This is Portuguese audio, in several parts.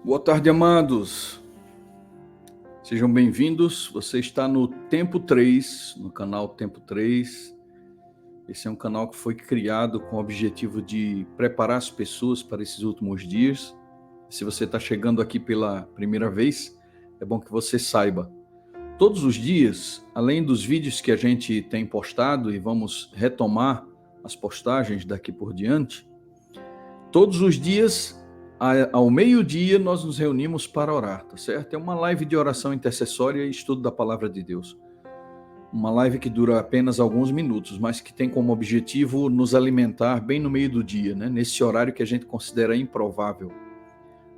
Boa tarde, amados. Sejam bem-vindos. Você está no Tempo 3, no canal Tempo 3. Esse é um canal que foi criado com o objetivo de preparar as pessoas para esses últimos dias. Se você está chegando aqui pela primeira vez, é bom que você saiba. Todos os dias, além dos vídeos que a gente tem postado, e vamos retomar as postagens daqui por diante, todos os dias, ao meio-dia, nós nos reunimos para orar, tá certo? É uma live de oração intercessória e estudo da palavra de Deus. Uma live que dura apenas alguns minutos, mas que tem como objetivo nos alimentar bem no meio do dia, né? Nesse horário que a gente considera improvável.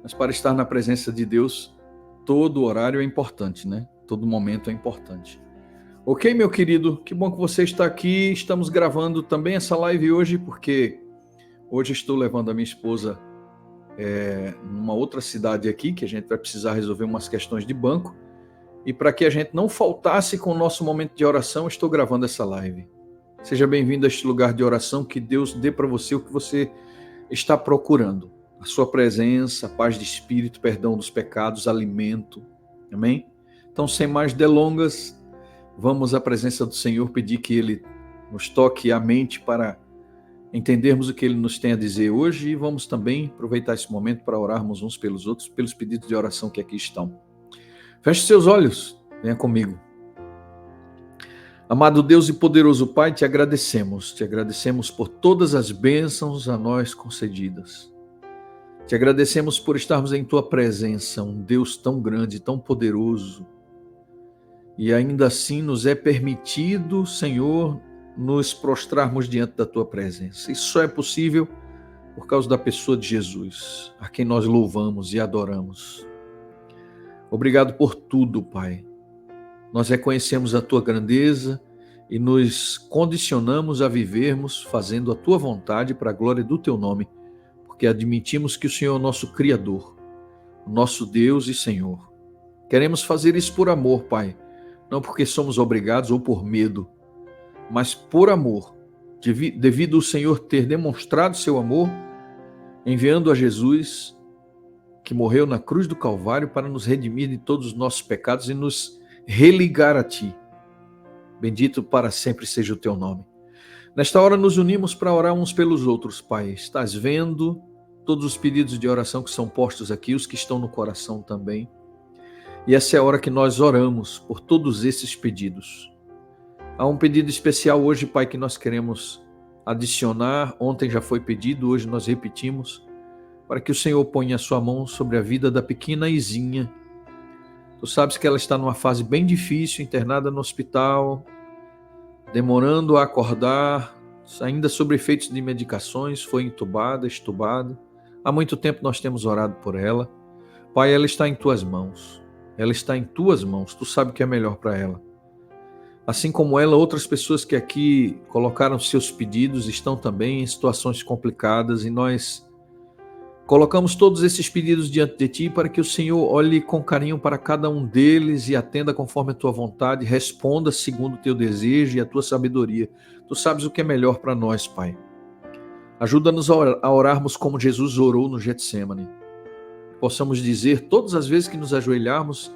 Mas para estar na presença de Deus, todo horário é importante, né? Todo momento é importante. Ok, meu querido? Que bom que você está aqui. Estamos gravando também essa live hoje, porque hoje estou levando a minha esposa numa outra cidade aqui, que a gente vai precisar resolver umas questões de banco, e para que a gente não faltasse com o nosso momento de oração, estou gravando essa live. Seja bem-vindo a este lugar de oração, que Deus dê para você o que você está procurando, a sua presença, a paz de espírito, perdão dos pecados, alimento, amém? Então, sem mais delongas, vamos à presença do Senhor, pedir que Ele nos toque a mente para entendermos o que Ele nos tem a dizer hoje, e vamos também aproveitar esse momento para orarmos uns pelos outros, pelos pedidos de oração que aqui estão. Feche seus olhos, venha comigo. Amado Deus e poderoso Pai, te agradecemos por todas as bênçãos a nós concedidas. Te agradecemos por estarmos em Tua presença, um Deus tão grande, tão poderoso, e ainda assim nos é permitido, Senhor, nos prostrarmos diante da Tua presença. Isso só é possível por causa da pessoa de Jesus, a quem nós louvamos e adoramos. Obrigado por tudo, Pai. Nós reconhecemos a Tua grandeza e nos condicionamos a vivermos fazendo a Tua vontade para a glória do Teu nome, porque admitimos que o Senhor é o nosso Criador, o nosso Deus e Senhor. Queremos fazer isso por amor, Pai, não porque somos obrigados ou por medo, mas por amor, devido ao Senhor ter demonstrado seu amor, enviando a Jesus, que morreu na cruz do Calvário para nos redimir de todos os nossos pecados e nos religar a Ti. Bendito para sempre seja o Teu nome. Nesta hora nos unimos para orar uns pelos outros, Pai. Estás vendo todos os pedidos de oração que são postos aqui, os que estão no coração também. E essa é a hora que nós oramos por todos esses pedidos. Há um pedido especial hoje, Pai, que nós queremos adicionar. Ontem já foi pedido, hoje nós repetimos, para que o Senhor ponha a sua mão sobre a vida da pequena Izinha. Tu sabes que ela está numa fase bem difícil, internada no hospital, demorando a acordar, ainda sob efeitos de medicações, foi entubada, estubada. Há muito tempo nós temos orado por ela. Pai, ela está em Tuas mãos. Ela está em Tuas mãos. Tu sabes o que é melhor para ela. Assim como ela, outras pessoas que aqui colocaram seus pedidos estão também em situações complicadas, e nós colocamos todos esses pedidos diante de Ti para que o Senhor olhe com carinho para cada um deles e atenda conforme a Tua vontade, responda segundo o Teu desejo e a Tua sabedoria. Tu sabes o que é melhor para nós, Pai. Ajuda-nos a orarmos como Jesus orou no Getsêmani. Possamos dizer todas as vezes que nos ajoelharmos,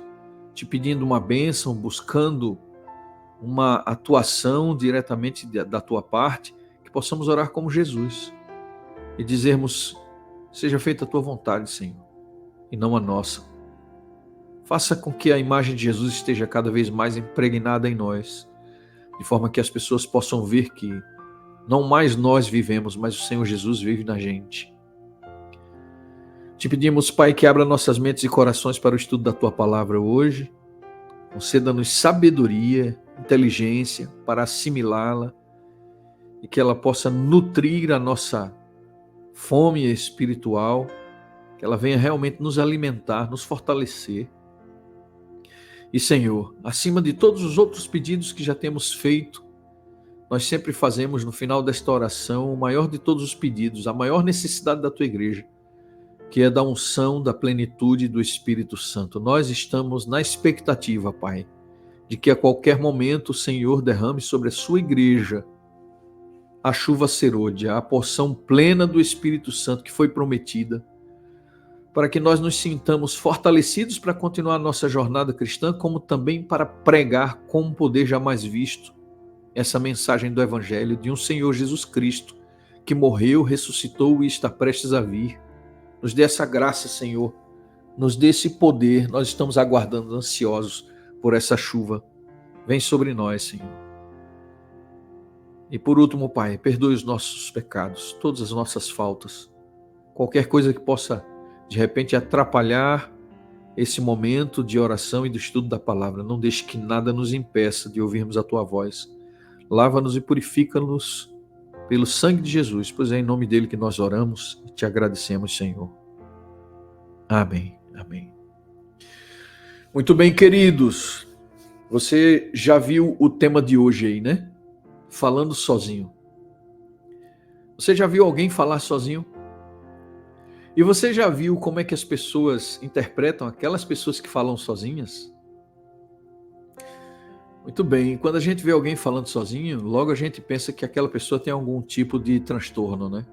Te pedindo uma bênção, buscando uma atuação diretamente da Tua parte, que possamos orar como Jesus e dizermos: seja feita a Tua vontade, Senhor, e não a nossa. Faça com que a imagem de Jesus esteja cada vez mais impregnada em nós, de forma que as pessoas possam ver que não mais nós vivemos, mas o Senhor Jesus vive na gente. Te pedimos, Pai, que abra nossas mentes e corações para o estudo da Tua palavra hoje. Conceda-nos sabedoria, inteligência para assimilá-la, e que ela possa nutrir a nossa fome espiritual, que ela venha realmente nos alimentar, nos fortalecer. E, Senhor, acima de todos os outros pedidos que já temos feito, nós sempre fazemos no final desta oração o maior de todos os pedidos, a maior necessidade da Tua igreja, que é da unção, da plenitude do Espírito Santo. Nós estamos na expectativa, Pai, de que a qualquer momento o Senhor derrame sobre a sua igreja a chuva serôdia, a porção plena do Espírito Santo que foi prometida, para que nós nos sintamos fortalecidos para continuar a nossa jornada cristã, como também para pregar com um poder jamais visto essa mensagem do Evangelho de um Senhor Jesus Cristo, que morreu, ressuscitou e está prestes a vir. Nos dê essa graça, Senhor, nos dê esse poder, nós estamos aguardando, ansiosos por essa chuva. Vem sobre nós, Senhor. E por último, Pai, perdoe os nossos pecados, todas as nossas faltas, qualquer coisa que possa, de repente, atrapalhar esse momento de oração e do estudo da palavra. Não deixe que nada nos impeça de ouvirmos a Tua voz. Lava-nos e purifica-nos pelo sangue de Jesus, pois é em nome dele que nós oramos e te agradecemos, Senhor. Amém, amém. Muito bem, queridos. Você já viu o tema de hoje aí, né? Falando sozinho. Você já viu alguém falar sozinho? E você já viu como é que as pessoas interpretam aquelas pessoas que falam sozinhas? Muito bem, quando a gente vê alguém falando sozinho, logo a gente pensa que aquela pessoa tem algum tipo de transtorno, né?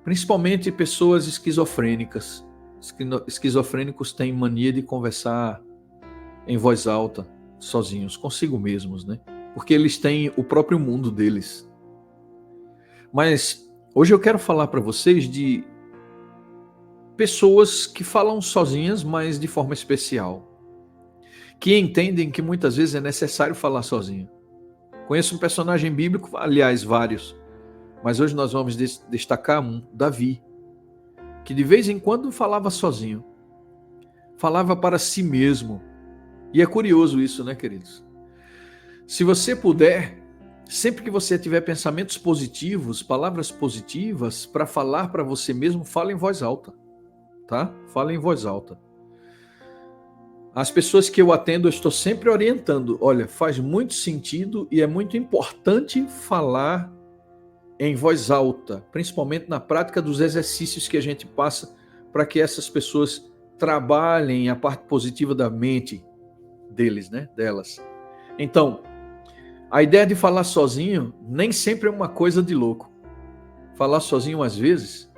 Principalmente pessoas esquizofrênicas. Esquizofrênicos têm mania de conversar em voz alta, sozinhos, consigo mesmos, né? Porque eles têm o próprio mundo deles. Mas hoje eu quero falar para vocês de pessoas que falam sozinhas, mas de forma especial, que entendem que muitas vezes é necessário falar sozinho. Conheço um personagem bíblico, aliás, vários, mas hoje nós vamos destacar um, Davi, que de vez em quando falava sozinho, falava para si mesmo. E é curioso isso, né, queridos? Se você puder, sempre que você tiver pensamentos positivos, palavras positivas, para falar para você mesmo, fala em voz alta, tá? Fala em voz alta. As pessoas que eu atendo, eu estou sempre orientando. Olha, faz muito sentido e é muito importante falar em voz alta, principalmente na prática dos exercícios que a gente passa para que essas pessoas trabalhem a parte positiva da mente deles, né? Delas. Então, a ideia de falar sozinho nem sempre é uma coisa de louco. Falar sozinho, às vezes,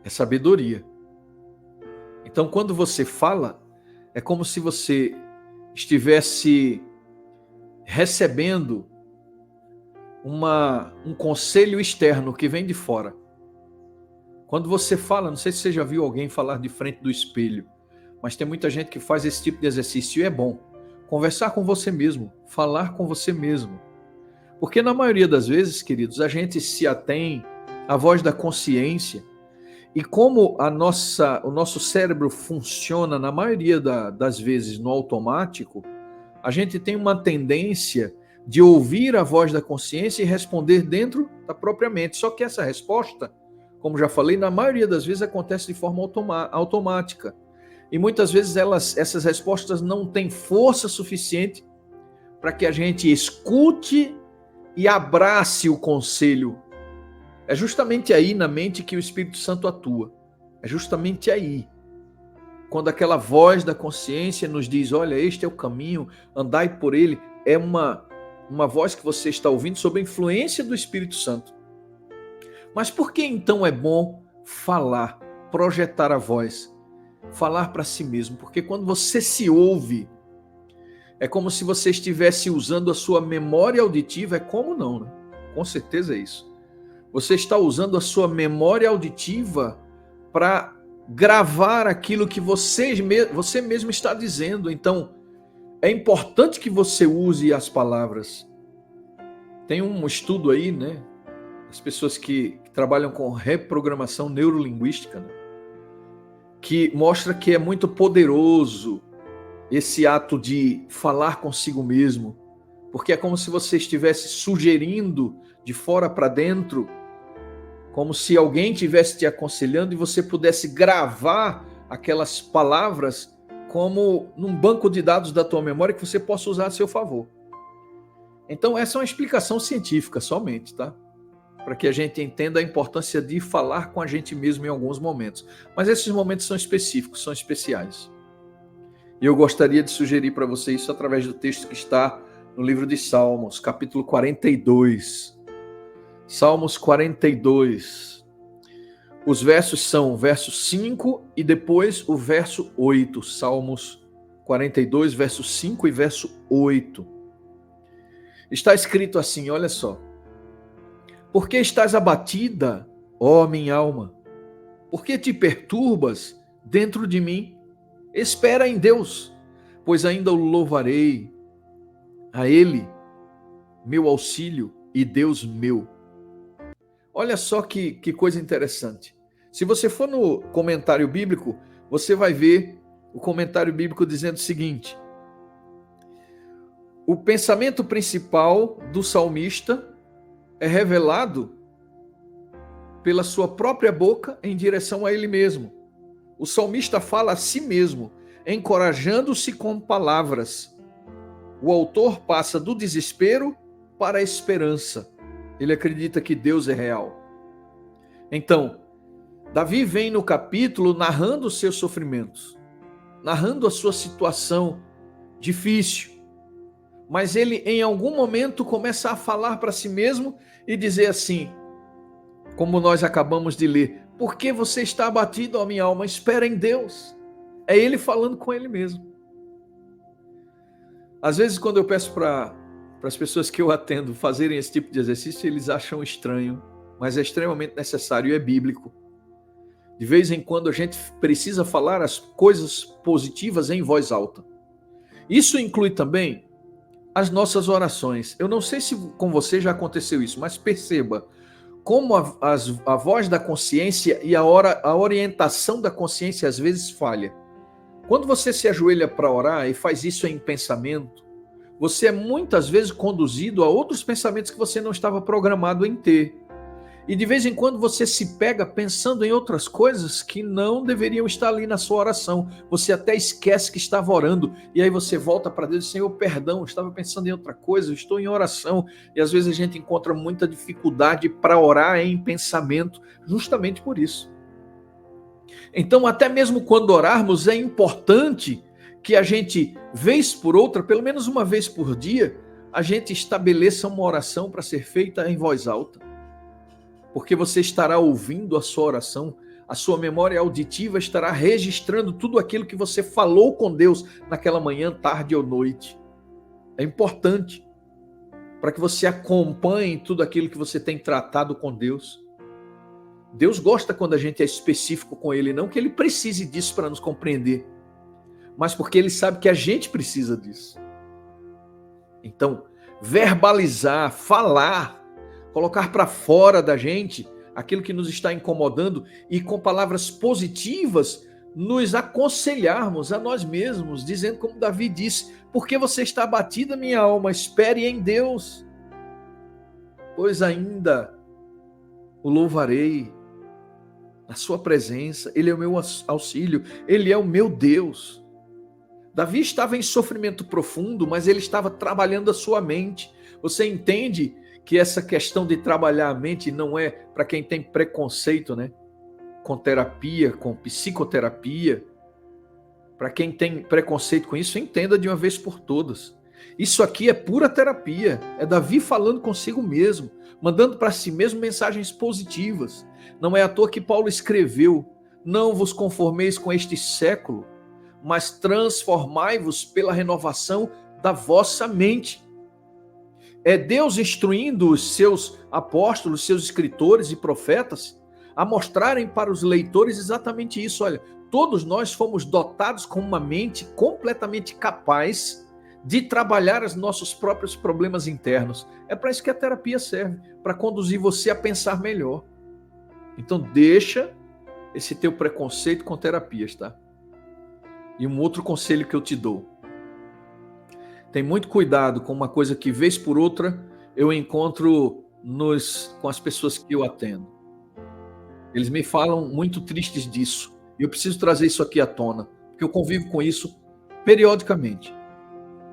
é sabedoria. Então, quando você fala, é como se você estivesse recebendo um conselho externo que vem de fora. Quando você fala, não sei se você já viu alguém falar de frente do espelho, mas tem muita gente que faz esse tipo de exercício e é bom. Conversar com você mesmo, falar com você mesmo. Porque na maioria das vezes, queridos, a gente se atém à voz da consciência. E como o nosso cérebro funciona, na maioria das vezes, no automático, a gente tem uma tendência de ouvir a voz da consciência e responder dentro da própria mente. Só que essa resposta, como já falei, na maioria das vezes acontece de forma automática. E muitas vezes essas respostas não têm força suficiente para que a gente escute e abrace o conselho. É justamente aí na mente que o Espírito Santo atua. É justamente aí. Quando aquela voz da consciência nos diz, olha, este é o caminho, andai por ele, é uma voz que você está ouvindo sob a influência do Espírito Santo. Mas por que então é bom falar, projetar a voz, falar para si mesmo? Porque quando você se ouve, é como se você estivesse usando a sua memória auditiva, é como não, né? Com certeza é isso. Você está usando a sua memória auditiva para gravar aquilo que você mesmo está dizendo. Então, é importante que você use as palavras. Tem um estudo aí, né? As pessoas que trabalham com reprogramação neurolinguística, né? Que mostra que é muito poderoso esse ato de falar consigo mesmo, porque é como se você estivesse sugerindo de fora para dentro, como se alguém estivesse te aconselhando e você pudesse gravar aquelas palavras como num banco de dados da tua memória que você possa usar a seu favor. Então essa é uma explicação científica somente, tá? Para que a gente entenda a importância de falar com a gente mesmo em alguns momentos. Mas esses momentos são específicos, são especiais. E eu gostaria de sugerir para você isso através do texto que está no livro de Salmos, capítulo 42. Salmos 42. Os versos são o verso 5 e depois o verso 8, Salmos 42, verso 5 e verso 8. Está escrito assim, olha só. Por que estás abatida, ó minha alma? Por que te perturbas dentro de mim? Espera em Deus, pois ainda o louvarei, a Ele, meu auxílio e Deus meu. Olha só que coisa interessante. Se você for no comentário bíblico, você vai ver o comentário bíblico dizendo o seguinte: o pensamento principal do salmista é revelado pela sua própria boca em direção a ele mesmo. O salmista fala a si mesmo, encorajando-se com palavras. O autor passa do desespero para a esperança. Ele acredita que Deus é real. Então, Davi vem no capítulo narrando os seus sofrimentos, narrando a sua situação difícil. Mas ele, em algum momento, começa a falar para si mesmo e dizer assim, como nós acabamos de ler: por que você está abatido, ó minha alma? Espera em Deus. É ele falando com ele mesmo. Às vezes, quando eu peço para as pessoas que eu atendo fazerem esse tipo de exercício, eles acham estranho, mas é extremamente necessário e é bíblico. De vez em quando a gente precisa falar as coisas positivas em voz alta. Isso inclui também as nossas orações. Eu não sei se com você já aconteceu isso, mas perceba como a voz da consciência e a orientação da consciência às vezes falha. Quando você se ajoelha para orar e faz isso em pensamento, você é muitas vezes conduzido a outros pensamentos que você não estava programado em ter. E de vez em quando você se pega pensando em outras coisas que não deveriam estar ali na sua oração. Você até esquece que estava orando. E aí você volta para Deus e diz: Senhor, perdão, eu estava pensando em outra coisa, eu estou em oração. E às vezes a gente encontra muita dificuldade para orar em pensamento, justamente por isso. Então, até mesmo quando orarmos, é importante que a gente, vez por outra, pelo menos uma vez por dia, a gente estabeleça uma oração para ser feita em voz alta. Porque você estará ouvindo a sua oração, a sua memória auditiva estará registrando tudo aquilo que você falou com Deus naquela manhã, tarde ou noite. É importante para que você acompanhe tudo aquilo que você tem tratado com Deus. Deus gosta quando a gente é específico com Ele, não que Ele precise disso para nos compreender, mas porque Ele sabe que a gente precisa disso. Então, verbalizar, falar, colocar para fora da gente aquilo que nos está incomodando e com palavras positivas nos aconselharmos a nós mesmos, dizendo como Davi disse: por que você está abatida, minha alma? Espere em Deus, pois ainda o louvarei na sua presença. Ele é o meu auxílio, Ele é o meu Deus. Davi estava em sofrimento profundo, mas ele estava trabalhando a sua mente. Você entende que essa questão de trabalhar a mente não é para quem tem preconceito, né? Com terapia, com psicoterapia. Para quem tem preconceito com isso, entenda de uma vez por todas. Isso aqui é pura terapia. É Davi falando consigo mesmo, mandando para si mesmo mensagens positivas. Não é à toa que Paulo escreveu: não vos conformeis com este século, mas transformai-vos pela renovação da vossa mente. É Deus instruindo os seus apóstolos, seus escritores e profetas a mostrarem para os leitores exatamente isso. Olha, todos nós fomos dotados com uma mente completamente capaz de trabalhar os nossos próprios problemas internos. É para isso que a terapia serve, para conduzir você a pensar melhor. Então deixa esse teu preconceito com terapias, tá? E um outro conselho que eu te dou: tem muito cuidado com uma coisa que, vez por outra, eu encontro com as pessoas que eu atendo. Eles me falam muito tristes disso. E eu preciso trazer isso aqui à tona, porque eu convivo com isso periodicamente.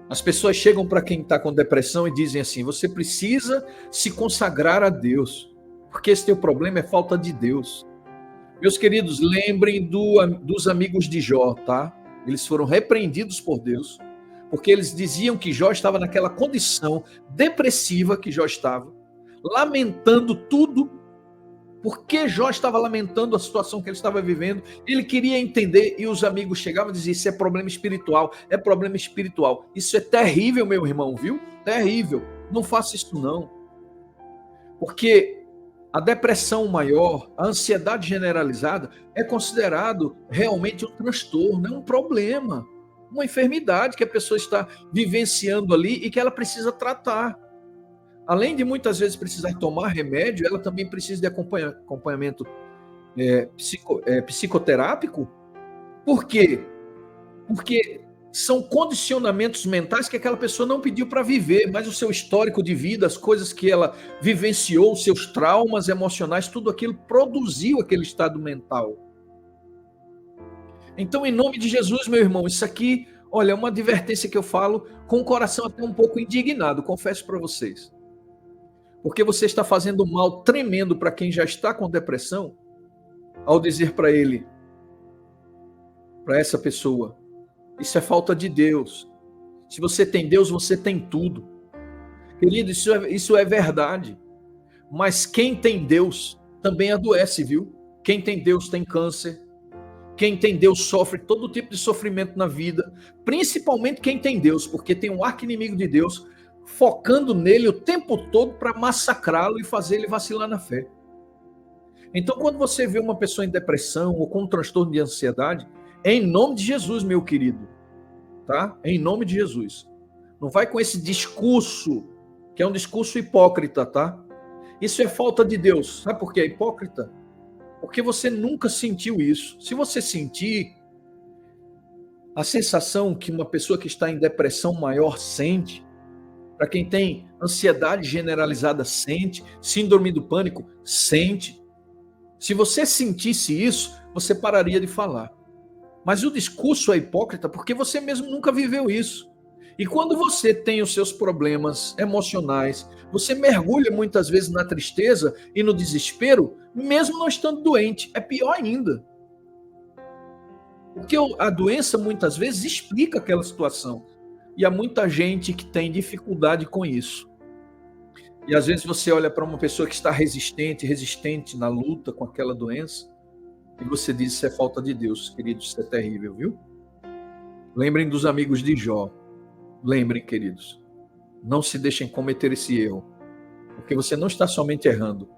As pessoas chegam para quem está com depressão e dizem assim: você precisa se consagrar a Deus, porque esse teu problema é falta de Deus. Meus queridos, lembrem dos amigos de Jó, tá? Eles foram repreendidos por Deus, porque eles diziam que Jó estava naquela condição depressiva que Jó estava, lamentando tudo, Por que Jó estava lamentando a situação que ele estava vivendo? Ele queria entender e os amigos chegavam e diziam: isso é problema espiritual, é problema espiritual. Isso é terrível, meu irmão, viu? Terrível. Não faça isso não. Porque a depressão maior, a ansiedade generalizada é considerado realmente um transtorno, é um problema, uma enfermidade que a pessoa está vivenciando ali e que ela precisa tratar. Além de muitas vezes precisar tomar remédio, ela também precisa de acompanhamento psicoterápico. Por quê? Porque são condicionamentos mentais que aquela pessoa não pediu para viver, mas o seu histórico de vida, as coisas que ela vivenciou, os seus traumas emocionais, tudo aquilo produziu aquele estado mental. Então, em nome de Jesus, meu irmão, isso aqui, olha, é uma advertência que eu falo com o coração até um pouco indignado, confesso para vocês. Porque você está fazendo um mal tremendo para quem já está com depressão, ao dizer para ele, para essa pessoa: isso é falta de Deus. Se você tem Deus, você tem tudo. Querido, isso é verdade. Mas quem tem Deus também adoece, viu? Quem tem Deus tem câncer. Quem tem Deus sofre todo tipo de sofrimento na vida. Principalmente quem tem Deus, porque tem um arqui-inimigo de Deus focando nele o tempo todo para massacrá-lo e fazer ele vacilar na fé. Então, quando você vê uma pessoa em depressão ou com um transtorno de ansiedade, é em nome de Jesus, meu querido, tá? É em nome de Jesus. Não vai com esse discurso, que é um discurso hipócrita, tá? Isso é falta de Deus. Sabe por que é hipócrita? Porque você nunca sentiu isso. Se você sentir a sensação que uma pessoa que está em depressão maior sente, para quem tem ansiedade generalizada sente, síndrome do pânico sente. Se você sentisse isso, você pararia de falar. Mas o discurso é hipócrita porque você mesmo nunca viveu isso. E quando você tem os seus problemas emocionais, você mergulha muitas vezes na tristeza e no desespero, mesmo não estando doente. É pior ainda. Porque a doença muitas vezes explica aquela situação. E há muita gente que tem dificuldade com isso. E às vezes você olha para uma pessoa que está resistente na luta com aquela doença, e você diz: isso é falta de Deus, queridos, isso é terrível, viu? Lembrem dos amigos de Jó. Lembrem, queridos, não se deixem cometer esse erro, porque você não está somente errando,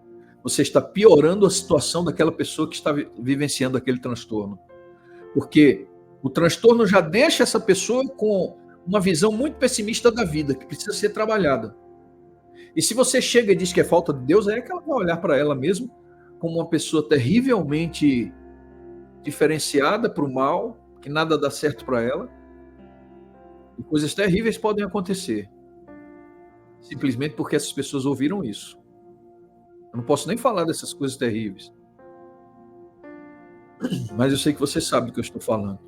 você está piorando a situação daquela pessoa que está vivenciando aquele transtorno. Porque o transtorno já deixa essa pessoa com uma visão muito pessimista da vida, que precisa ser trabalhada. E se você chega e diz que é falta de Deus, aí é que ela vai olhar para ela mesma como uma pessoa terrivelmente diferenciada para o mal, que nada dá certo para ela. E coisas terríveis podem acontecer, simplesmente porque essas pessoas ouviram isso. Eu não posso nem falar dessas coisas terríveis, mas eu sei que você sabe do que eu estou falando.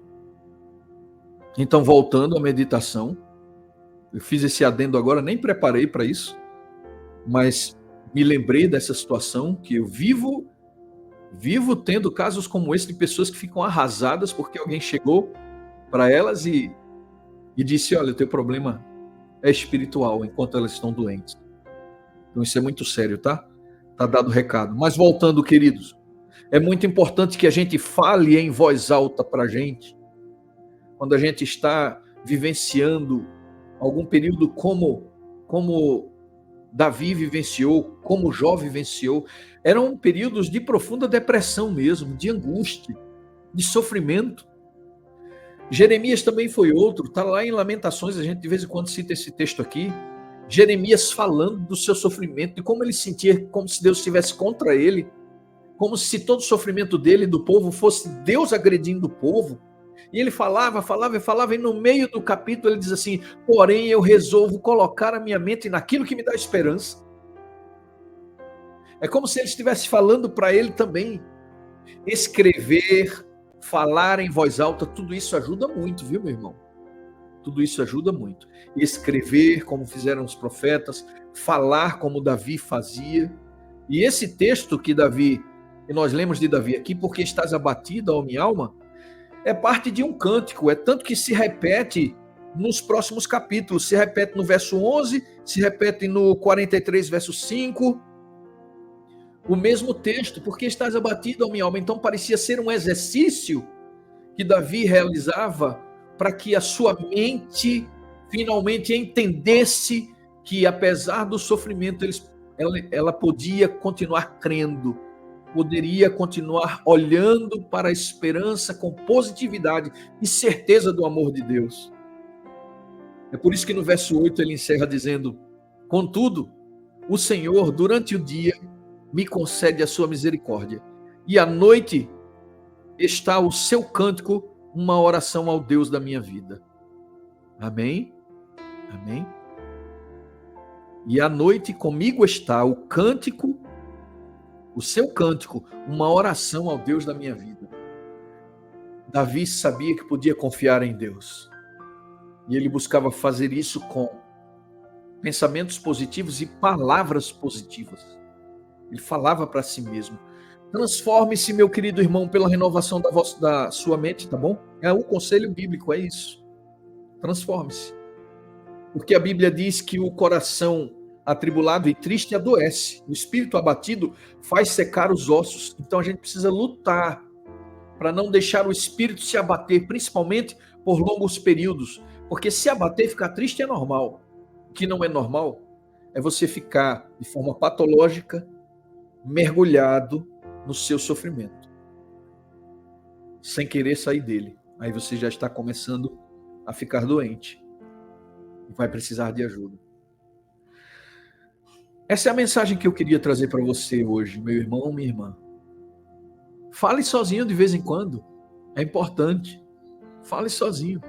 Então, voltando à meditação, eu fiz esse adendo agora, nem preparei para isso, mas me lembrei dessa situação que eu vivo tendo casos como esse de pessoas que ficam arrasadas porque alguém chegou para elas e disse: olha, o teu problema é espiritual enquanto elas estão doentes. Então isso é muito sério, tá? Tá dado o recado. Mas voltando, queridos, é muito importante que a gente fale em voz alta para a gente, quando a gente está vivenciando algum período como Davi vivenciou, como Jó vivenciou. Eram períodos de profunda depressão mesmo, de angústia, de sofrimento. Jeremias também foi outro, está lá em Lamentações, a gente de vez em quando cita esse texto aqui. Jeremias falando do seu sofrimento, de como ele sentia, como se Deus estivesse contra ele, como se todo o sofrimento dele e do povo fosse Deus agredindo o povo. E ele falava, e no meio do capítulo ele diz assim: porém eu resolvo colocar a minha mente naquilo que me dá esperança. É como se ele estivesse falando para ele também. Escrever, falar em voz alta, tudo isso ajuda muito, viu, meu irmão? Tudo isso ajuda muito. Escrever, como fizeram os profetas, falar como Davi fazia. E esse texto que nós lemos de Davi aqui, porque estás abatida, ó minha alma, é parte de um cântico, é tanto que se repete nos próximos capítulos, se repete no verso 11, se repete no 43, verso 5, O mesmo texto, porque estás abatido, ó minha alma. Então parecia ser um exercício que Davi realizava para que a sua mente finalmente entendesse que, apesar do sofrimento, ela podia continuar crendo, poderia continuar olhando para a esperança com positividade e certeza do amor de Deus. É por isso que no verso 8 ele encerra dizendo: contudo, o Senhor, durante o dia, me concede a sua misericórdia, e à noite está o seu cântico, uma oração ao Deus da minha vida. Amém? Amém? E à noite comigo está o cântico, o seu cântico, uma oração ao Deus da minha vida. Davi sabia que podia confiar em Deus. E ele buscava fazer isso com pensamentos positivos e palavras positivas. Ele falava para si mesmo: transforme-se, meu querido irmão, pela renovação da sua mente, tá bom? É um conselho bíblico, é isso. Transforme-se. Porque a Bíblia diz que o coração atribulado e triste adoece. O espírito abatido faz secar os ossos. Então a gente precisa lutar para não deixar o espírito se abater, principalmente por longos períodos. Porque se abater e ficar triste é normal. O que não é normal é você ficar de forma patológica, mergulhado no seu sofrimento, sem querer sair dele. Aí você já está começando a ficar doente e vai precisar de ajuda. Essa é a mensagem que eu queria trazer para você hoje, meu irmão, minha irmã. Fale sozinho de vez em quando. É importante. Fale sozinho.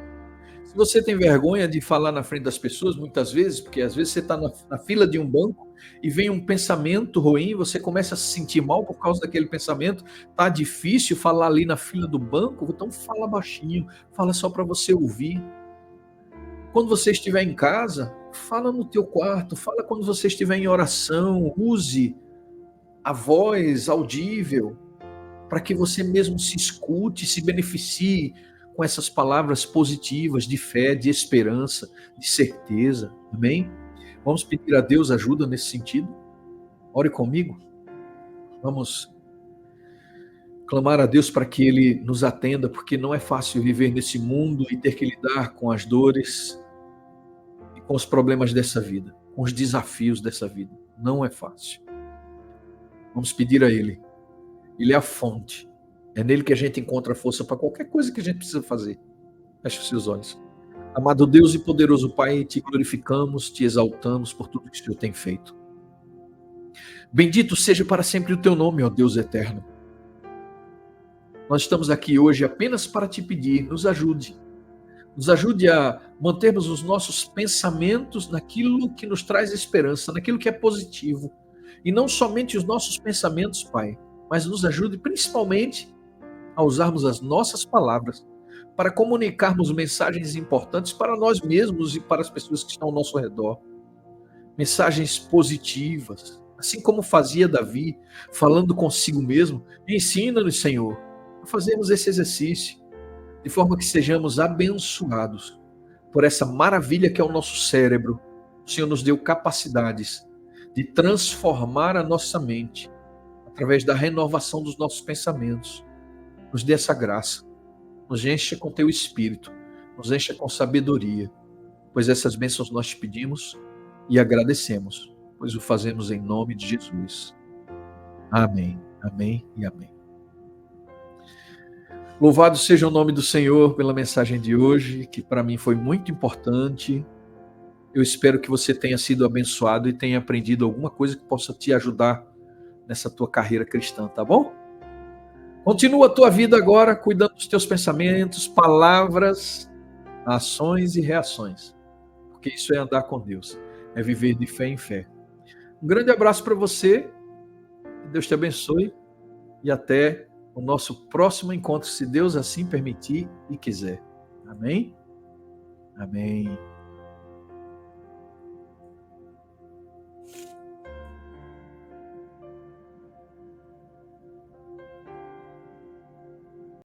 Se você tem vergonha de falar na frente das pessoas, muitas vezes, porque às vezes você está na fila de um banco e vem um pensamento ruim, você começa a se sentir mal por causa daquele pensamento, tá difícil falar ali na fila do banco, então fala baixinho, fala só para você ouvir. Quando você estiver em casa, fala no teu quarto, fala quando você estiver em oração, use a voz audível para que você mesmo se escute, se beneficie com essas palavras positivas de fé, de esperança, de certeza. Amém? Vamos pedir a Deus ajuda nesse sentido? Ore comigo. Vamos clamar a Deus para que Ele nos atenda, porque não é fácil viver nesse mundo e ter que lidar com as dores e com os problemas dessa vida, com os desafios dessa vida. Não é fácil. Vamos pedir a Ele. Ele é a fonte. É nele que a gente encontra força para qualquer coisa que a gente precisa fazer. Feche os seus olhos. Amado Deus e poderoso Pai, te glorificamos, te exaltamos por tudo que o Senhor tem feito. Bendito seja para sempre o teu nome, ó Deus eterno. Nós estamos aqui hoje apenas para te pedir, nos ajude. Nos ajude a mantermos os nossos pensamentos naquilo que nos traz esperança, naquilo que é positivo. E não somente os nossos pensamentos, Pai, mas nos ajude principalmente a usarmos as nossas palavras para comunicarmos mensagens importantes para nós mesmos e para as pessoas que estão ao nosso redor. Mensagens positivas, assim como fazia Davi, falando consigo mesmo. Ensina-nos, Senhor, a fazermos esse exercício, de forma que sejamos abençoados por essa maravilha que é o nosso cérebro. O Senhor nos deu capacidades de transformar a nossa mente através da renovação dos nossos pensamentos. Nos dê essa graça, nos encha com teu Espírito, nos encha com sabedoria, pois essas bênçãos nós te pedimos e agradecemos, pois o fazemos em nome de Jesus. Amém, amém e amém. Louvado seja o nome do Senhor pela mensagem de hoje, que para mim foi muito importante. Eu espero que você tenha sido abençoado e tenha aprendido alguma coisa que possa te ajudar nessa tua carreira cristã, tá bom? Continua a tua vida agora cuidando dos teus pensamentos, palavras, ações e reações. Porque isso é andar com Deus, é viver de fé em fé. Um grande abraço para você, que Deus te abençoe e até o nosso próximo encontro, se Deus assim permitir e quiser. Amém? Amém.